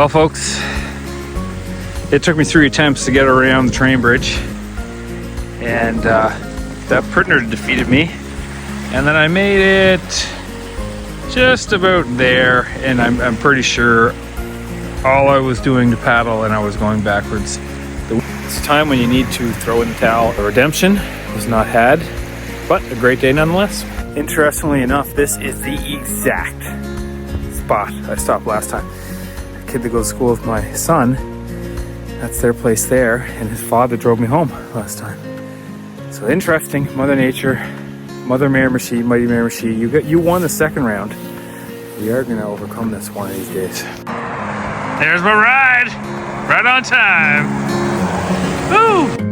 Well, folks, it took me 3 attempts to get around the train bridge, and that partner defeated me, and then I made it just about there, and I'm pretty sure all I was doing to paddle and I was going backwards. It's a time when you need to throw in the towel. The redemption was not had, but a great day nonetheless. Interestingly enough, this is the exact spot I stopped last time. The kid that goes to school with my son, that's their place there, and his father drove me home last time. So interesting, Mother Nature, Mother Miramichi, Mighty Miramichi, you won the second round. We are gonna overcome this one of these days. There's my ride, right on time. Woo!